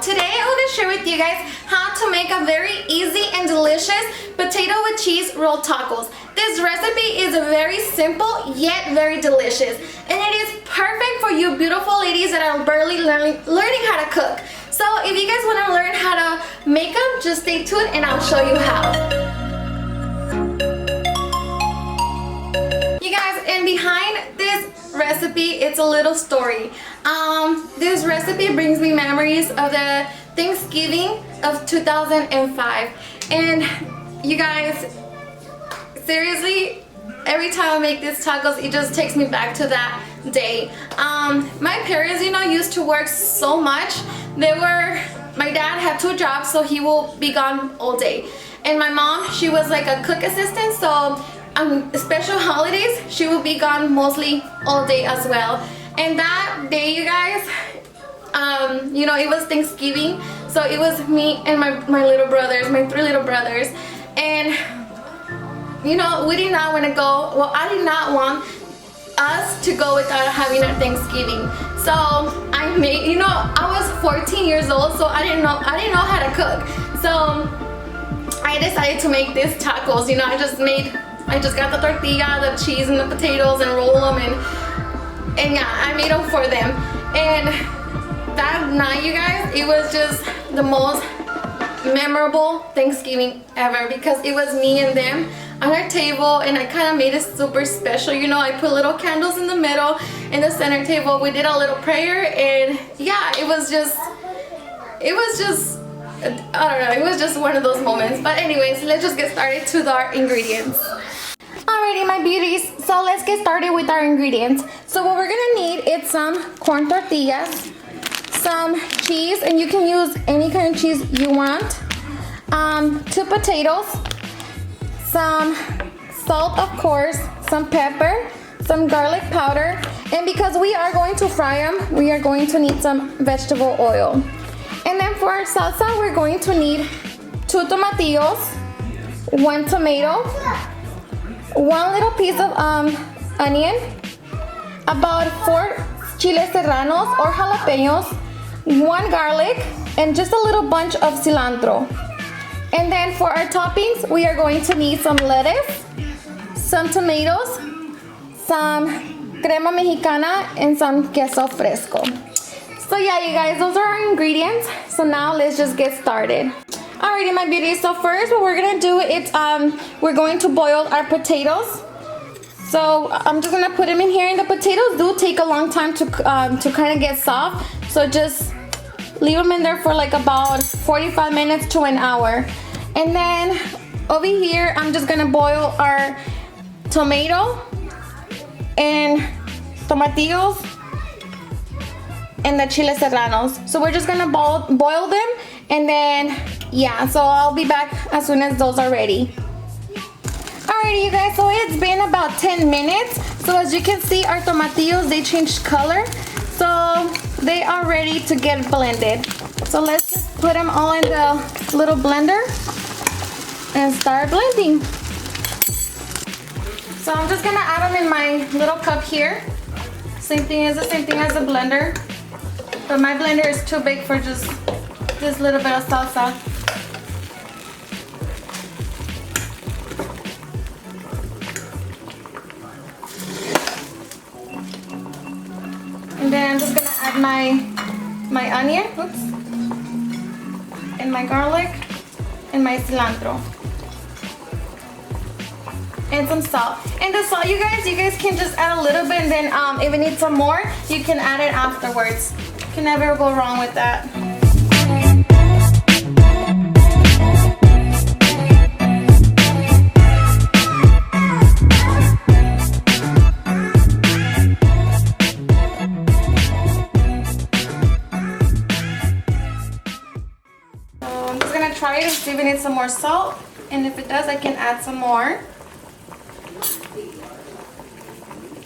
Today I want to share with you guys how to make a very easy and delicious potato with cheese rolled tacos. This recipe is very simple yet very delicious, and it is perfect for you beautiful ladies that are barely learning how to cook. So if you guys want to learn how to make them, just stay tuned and I'll show you how. You guys, and behind this recipe, it's a little story. This recipe brings me memories of the Thanksgiving of 2005, and you guys, seriously, every time I make these tacos, it just takes me back to that day. My parents, used to work so much. My dad had 2 jobs, so he will be gone all day, and my mom, she was like a cook assistant, so special holidays, she will be gone mostly all day as well. And that day, you guys, it was Thanksgiving, so it was me and my little brothers, my 3 little brothers, and we did not want to go. Well, I did not want us to go without having our Thanksgiving. So I made, I was 14 years old, so I didn't know how to cook. So I decided to make these tacos. I just got the tortilla, the cheese, and the potatoes, and roll them, and yeah, I made them for them. And that night, you guys, it was just the most memorable Thanksgiving ever, because it was me and them on our table, and I kind of made it super special. I put little candles in the middle, in the center table. We did a little prayer, and yeah, it was just, I don't know, it was just one of those moments. But anyways, let's just get started to our ingredients. Alrighty, my beauties, so let's get started with our ingredients. So what we're gonna need is some corn tortillas, some cheese, and you can use any kind of cheese you want, 2 potatoes, some salt, of course, some pepper, some garlic powder, and because we are going to fry them, we are going to need some vegetable oil. And then for our salsa, we're going to need 2 tomatillos, 1 tomato, 1 little piece of onion, about 4 chiles serranos or jalapenos, 1 garlic, and just a little bunch of cilantro. And then for our toppings, we are going to need some lettuce, some tomatoes, some crema mexicana, and some queso fresco. So yeah, you guys, those are our ingredients. So now let's just get started. Alrighty, my beauties, so first what we're gonna do is we're going to boil our potatoes. So I'm just gonna put them in here, and the potatoes do take a long time to kind of get soft, so just leave them in there for like about 45 minutes to an hour. And then over here, I'm just gonna boil our tomato and tomatillos and the chile serranos. So we're just gonna boil them, and then yeah, so I'll be back as soon as those are ready. Alrighty, you guys, so it's been about 10 minutes. So as you can see, our tomatillos, they changed color, so they are ready to get blended. So let's just put them all in the little blender and start blending. So I'm just gonna add them in my little cup here. The same thing as the blender, but my blender is too big for just this little bit of salsa. And then I'm just gonna add my onion, and my garlic, and my cilantro, and some salt. And the salt, you guys can just add a little bit, and then if you need some more, you can add it afterwards. You can never go wrong with that. Try it and see if it needs some more salt, and if it does, I can add some more.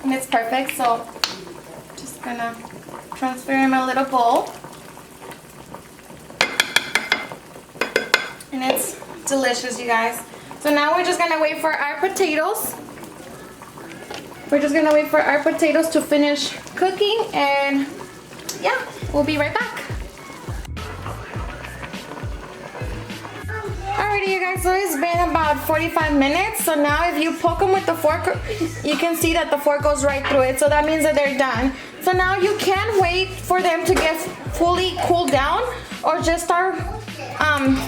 And it's perfect, so just gonna transfer in my little bowl. And it's delicious, you guys. So now we're just gonna wait for our potatoes. We're just gonna wait for our potatoes to finish cooking, and yeah, we'll be right back. Alrighty, you guys, so it's been about 45 minutes. So now if you poke them with the fork, you can see that the fork goes right through it. So that means that they're done. So now you can wait for them to get fully cooled down, or just start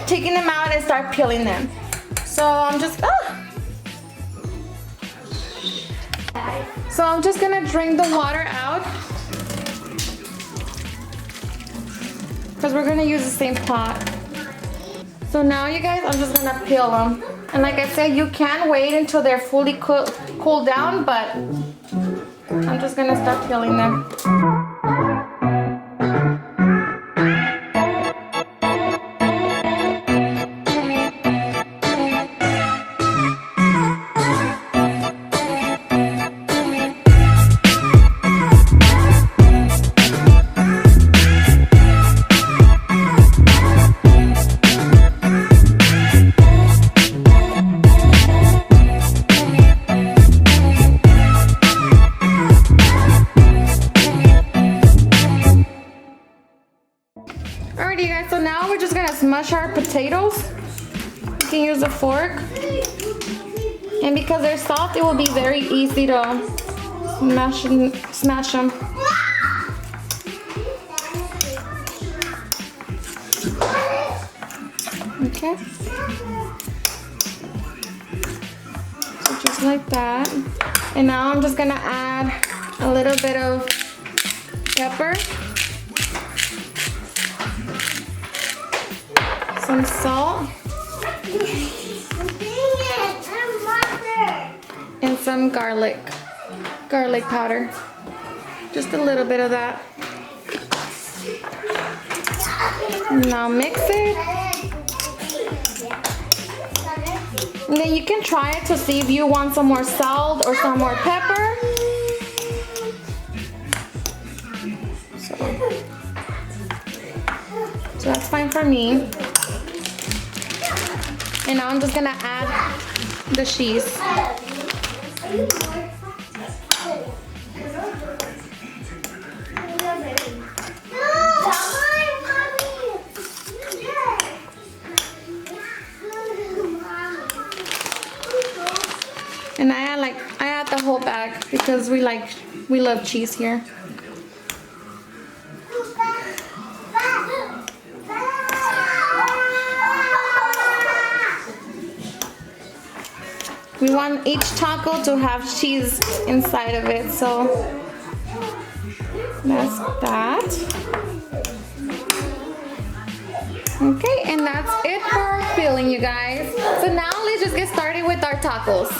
taking them out and start peeling them. So I'm just gonna drain the water out, because we're gonna use the same pot. So now, you guys, I'm just gonna peel them. And like I said, you can wait until they're fully cooled down, but I'm just gonna start peeling them. Alrighty, guys, so now we're just gonna smash our potatoes. You can use a fork. And because they're soft, it will be very easy to smash them. Okay. So just like that. And now I'm just gonna add a little bit of pepper, some salt, and some garlic powder. Just a little bit of that. Now mix it. And then you can try it to see if you want some more salt or some more pepper. So that's fine for me. And now I'm just gonna add the cheese. And I add the whole bag because we love cheese here. We want each taco to have cheese inside of it, so that's that. Okay, and that's it for our filling, you guys. So now let's just get started with our tacos.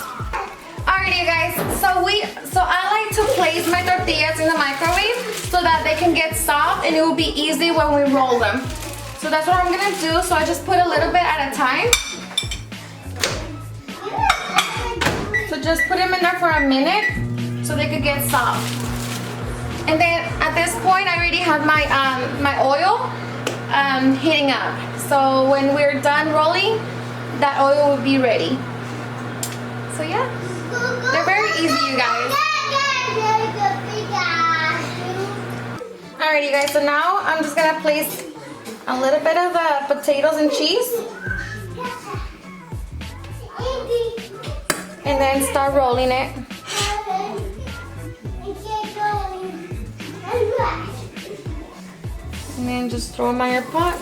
Alright, you guys, so I like to place my tortillas in the microwave so that they can get soft and it will be easy when we roll them. So that's what I'm gonna do. So I just put a little bit at a time. So just put them in there for a minute so they could get soft. And then at this point, I already have my my oil heating up. So when we're done rolling, that oil will be ready. So yeah, they're very easy, you guys. Alright, you guys, so now I'm just gonna place a little bit of the potatoes and cheese. And then start rolling it. And then just throw them on your pot.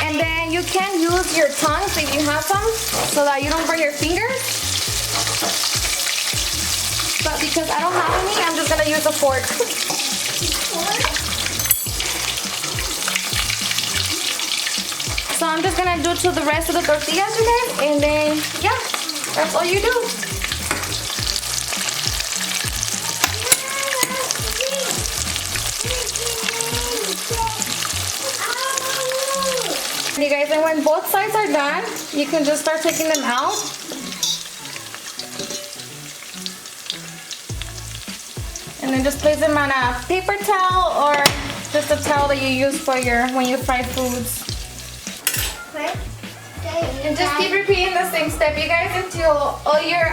And then you can use your tongs if you have some so that you don't burn your fingers. But because I don't have any, I'm just gonna use a fork. So I'm just gonna do to the rest of the tortillas, you guys, and then yeah, that's all you do. You guys, and when both sides are done, you can just start taking them out. And then just place them on a paper towel or just a towel that you use for when you fry foods. And just keep repeating the same step, you guys, until all your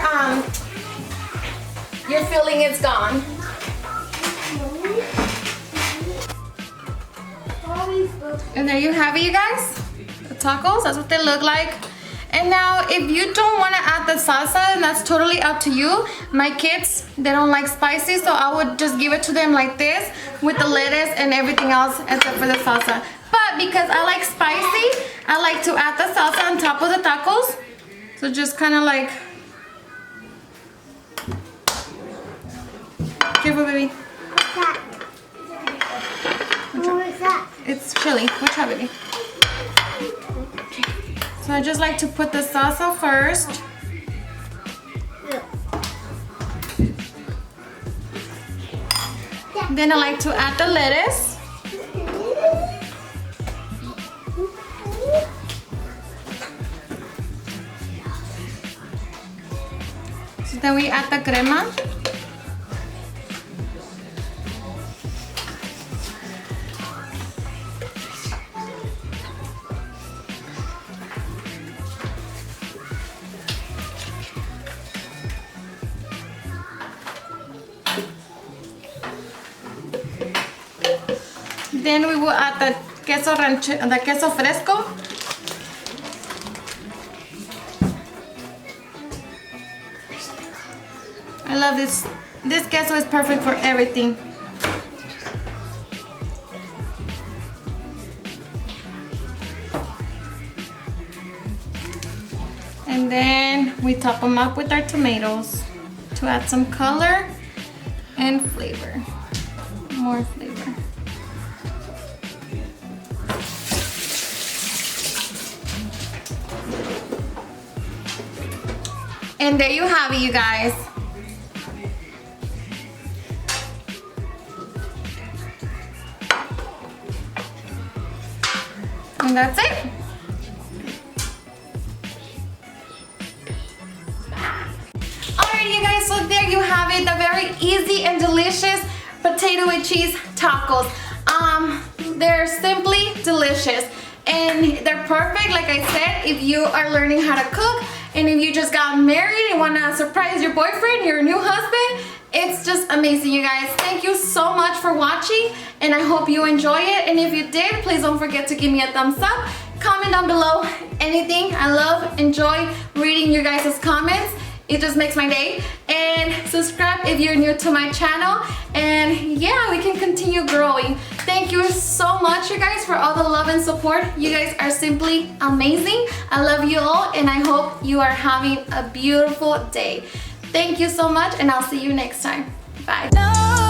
filling is gone. And there you have it, you guys. The tacos, that's what they look like. And now, if you don't want to add the salsa, and that's totally up to you. My kids, they don't like spicy, so I would just give it to them like this with the lettuce and everything else except for the salsa. But because I like spicy, I like to add the salsa on top of the tacos. So just kind of like... Careful, baby. What is that? It's chili. Watch out, baby. So I just like to put the salsa first. Then I like to add the lettuce. So then we add the crema. Then we will add the queso fresco. I love this. This queso is perfect for everything. And then we top them up with our tomatoes to add some color and flavor. More flavor. And there you have it, you guys. And that's it. Alright, you guys, so there you have it, the very easy and delicious potato and cheese tacos. They're simply delicious. And they're perfect, like I said, if you are learning how to cook. And if you just got married and want to surprise your boyfriend, your new husband, it's just amazing, you guys. Thank you so much for watching, and I hope you enjoy it. And if you did, please don't forget to give me a thumbs up. Comment down below anything. I enjoy reading your guys' comments. It just makes my day. And subscribe if you're new to my channel. And yeah, we can continue growing. Thank you so much, you guys, for all the love and support. You guys are simply amazing. I love you all, and I hope you are having a beautiful day. Thank you so much, and I'll see you next time. Bye.